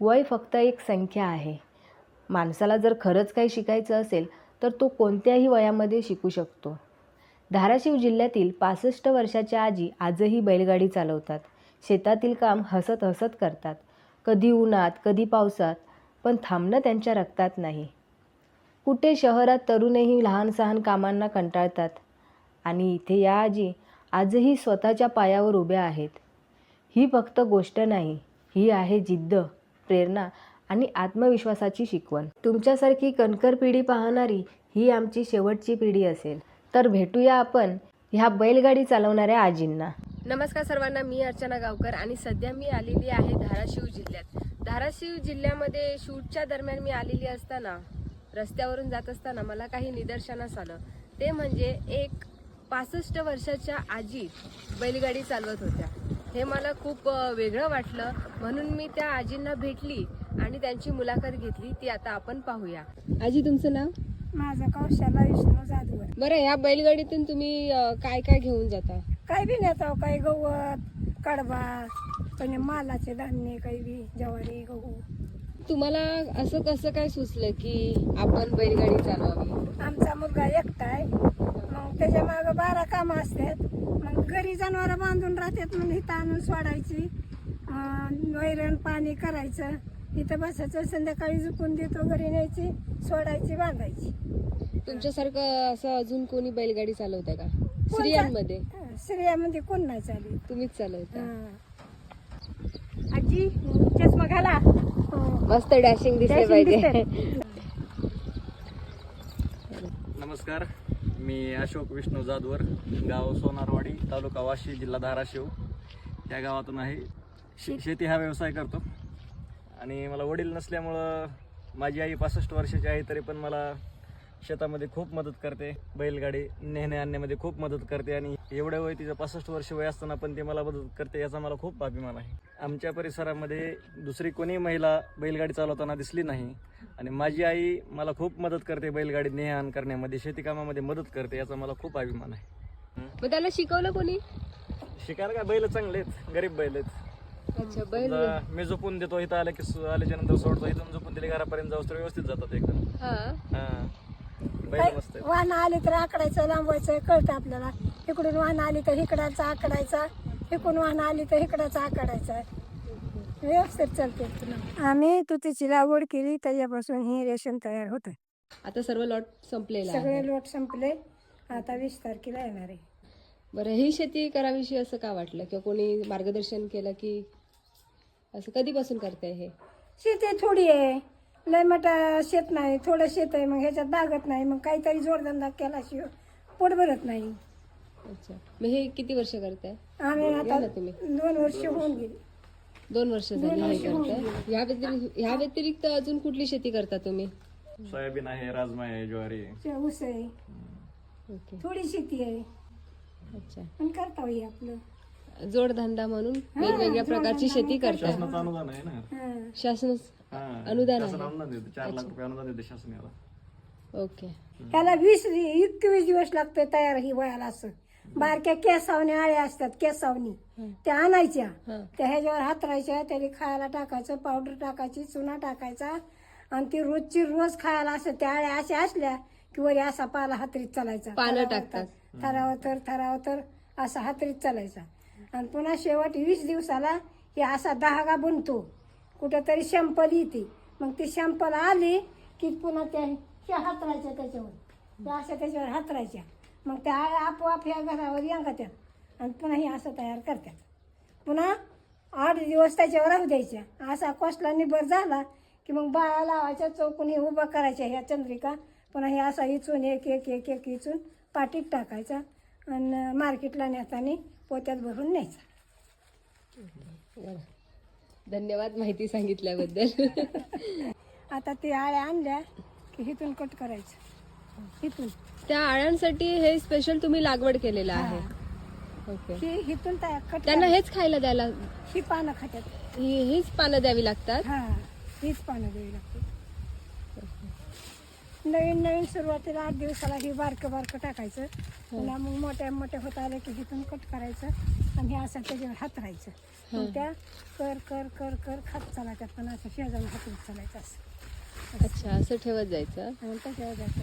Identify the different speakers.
Speaker 1: वय फक्त एक संख्या आहे. माणसाला जर खरंच काही शिकायचं असेल तर तो कोणत्याही वयामध्ये शिकू शकतो. धाराशिव जिल्ह्यातील 65 वर्षाच्या आजी आजही बैलगाडी चालवतात. शेतातील काम हसत हसत करतात. कधी उन्हात, कधी पावसात, पण थांबणं त्यांच्या रक्तात नाही. कुठे शहरात तरुणही लहान सहान कामांना कंटाळतात आणि इथे या आजी आजही स्वतःच्या पायावर उभ्या आहेत. ही फक्त गोष्ट नाही, ही आहे जिद्द, प्रेरणा आणि आत्मविश्वासाची शिकवण. तुमच्यासारखी कणखर पिढी पाहणारी ही आमची शेवटची पिढी असेल. तर भेटूया आपण ह्या बैलगाडी चालवणाऱ्या आजींना. नमस्कार सर्वांना, मी अर्चना गावकर आणि सध्या मी आलेली आहे धाराशिव जिल्ह्यात. धाराशिव जिल्ह्यामध्ये शूटच्या दरम्यान मी आलेली असताना रस्त्यावरून जात असताना मला काही निदर्शनास आलं. ते म्हणजे एक 65 वर्षाच्या आजी बैलगाडी चालवत होत्या. हे मला खूप वेगळं वाटलं, म्हणून मी त्या आजींना भेटली आणि त्यांची मुलाखत घेतली. ती आता आपण पाहूया. आजी, तुमचं नाव?
Speaker 2: माझं कौशला विष्णू जाधवर.
Speaker 1: बरं, ह्या बैलगाडीतून तुम्ही काय काय घेऊन जाता?
Speaker 2: काही बी नेतो, काही गवत, कडबा, पण मालाचे धान्य, काही बी ज्वारी, गहू.
Speaker 1: तुम्हाला असं कसं काय सुचलं की आपण बैलगाडी चालवावी?
Speaker 2: आमचा मुलगा एकटा आहे, मग त्याच्या मागं 12 कामं असतात. मग घरी जनावर बांधून राहतात, मग इथं आणून सोडायची, वैरण पाणी करायचं, इथं बसायचं, संध्याकाळी झुकून देतो, घरी न्यायची, सोडायची, बांधायची.
Speaker 1: तुमच्यासारखं असं अजून कोणी बैलगाडी चालवतं का स्त्रियांमध्ये?
Speaker 2: स्त्रियामध्ये कोण नाही चालू.
Speaker 1: तुम्हीच चालवता?
Speaker 2: आजी चष्मा घाला,
Speaker 1: मस्त डॅशिंग दिसले पाहिजे.
Speaker 3: नमस्कार, मी अशोक विष्णू जाधवर, गाव सोनारवाडी, तालुका वाशी, जिल्हा धाराशिव या गावातून आहे. शेती हा व्यवसाय करतो आणि मला वडील नसल्यामुळं माझी आई 65 वर्षाची आहे, तरी पण मला शेतामध्ये खूप मदत करते. बैलगाडी नेणे आणण्यामध्ये खूप मदत करते आणि एवढं वय, तिचं 65 वर्ष वय असताना पण ती मला मदत करते, याचा मला खूप अभिमान आहे. आमच्या परिसरामध्ये दुसरी कोणी महिला बैलगाडी चालवताना दिसली नाही आणि माझी आई मला खूप मदत करते. बैलगाडी ने आण करण्यामध्ये, शेती कामामध्ये मदत करते, याचा मला खूप अभिमान आहे.
Speaker 1: मग त्याला शिकवलं कोणी?
Speaker 3: शिकायला काय, बैल चांगले आहेत, गरीब बैल आहेत.
Speaker 1: अच्छा, बैल
Speaker 3: मी झोपून देतो, इथं आले की आल्याच्या नंतर सोडतो, इथून झोपून दिले घरापर्यंत जाऊ तर व्यवस्थित जातात एकदम.
Speaker 1: हा,
Speaker 3: बैल मस्त आहेत.
Speaker 2: वाहन आली तर आकडायचं, लांबवायचं, कळतं आपल्याला. इकडून वाहन आली तर इकडाचा आकडायचा, इकडून वाहन आली तर इकडाचा आकडायचा, व्यवस्थित चालते. आम्ही तुतीची लागवड केली, त्याच्यापासून ही रेशन तयार होतं.
Speaker 1: आता सर्व लॉट संपलेला आहे.
Speaker 2: सगळे लोट संपले, आता 20 तारखेला येणार आहे.
Speaker 1: बरं, ही शेती करावीशी असं का वाटलं किंवा कोणी मार्गदर्शन केलं की असं कधीपासून करताय हे?
Speaker 2: शेती थोडी आहे, लय मोठा शेत नाही, थोडं शेत आहे, मग ह्याच्यात बागत नाही, मग काहीतरी जोडधंदा केल्याशिवाय पोट भरत नाही.
Speaker 1: अच्छा, मग हे किती वर्ष करताय?
Speaker 2: आम्ही आता
Speaker 1: या ना तुम्ही.
Speaker 2: 2 वर्ष होऊन गेली.
Speaker 1: 2 वर्ष झाली हे करताय. ह्या व्यतिरिक्त अजून कुठली शेती करता तुम्ही?
Speaker 3: सोयाबीन आहे, राजमा आहे, ज्वारी आहे.
Speaker 2: ऊस आहे,
Speaker 1: ओके,
Speaker 2: थोडी शेती आहे,
Speaker 1: अच्छा.
Speaker 2: पण करता येईल आपलं
Speaker 1: जोडधंदा म्हणून वेगवेगळ्या प्रकारची शेती करताय.
Speaker 3: शासनाचं अनुदान आहे ना.
Speaker 1: शासन
Speaker 3: हा,
Speaker 1: अनुदान
Speaker 3: शासन
Speaker 1: आहे.
Speaker 3: अनुदान देते, 4 लाख रुपये अनुदान देते शासन याला.
Speaker 1: ओके.
Speaker 2: त्याला 21 दिवस लागतोय तयार ही वयाला. असं बारक्या केसावणी आळ्या असतात, केसावणी त्या आणायच्या, त्या ह्याच्यावर हातरायच्या, त्याला खायला टाकायचं, पावडर टाकायची, चुना टाकायचा आणि ती रोजची रोज खायला. असं त्या आळ्या अशा असल्या की वरी असा पाला हातरीत चालायचा,
Speaker 1: पानं टाकतात,
Speaker 2: थरावं तर असा हातरीत चालायचा. आणि पुन्हा शेवट 20 दिवसाला हे असा दहागा बनतो, कुठंतरी शंपल येते, मग ती शंपल आली की पुन्हा त्या हातरायच्या, त्याच्यावर अशा त्याच्यावर हातरायच्या, मग त्या आळ्या आपोआप ह्या घरावर येंगात्यात आणि पुन्हा हे असं तयार करतात. पुन्हा 8 दिवस त्याच्यावर राहू द्यायच्या. असा कोसला निबर झाला की मग बाळा लावायच्या, चौकून हे उभा करायच्या ह्या चंद्रिका, पुन्हा हे असा इचून एक एक एक एक इचून पाटीत टाकायचा आणि मार्केटला नेताना पोत्यात भरून न्यायचा.
Speaker 1: धन्यवाद माहिती सांगितल्याबद्दल.
Speaker 2: आता ते आळ्या आणल्या की इथून कट करायचं, इथून
Speaker 1: त्या आळ्यांसाठी हे स्पेशल तुम्ही लागवड केलेलं आहे. ओके.
Speaker 2: ही इथून तयार कट.
Speaker 1: त्यांना हेच खायला द्यायला,
Speaker 2: ही पानं खात्यात.
Speaker 1: हीच पानं द्यावी लागतात?
Speaker 2: हा, हीच पानं द्यावी लागते. नवीन नवीन सुरुवातीला 8 दिवसाला हे बारकं बारकं टाकायचं. पुन्हा मग मोठ्या मोठ्या होत आलं की हिथून कट करायचं आणि हे असं त्याच्यावर हात राहायचं. मग त्या कर कर कर कर खात चालायच्यात, पण असं शेजाला हात चालायचं असं.
Speaker 1: अच्छा, असं ठेवत जायचं.
Speaker 2: आणि त्याच्यावर जायचं.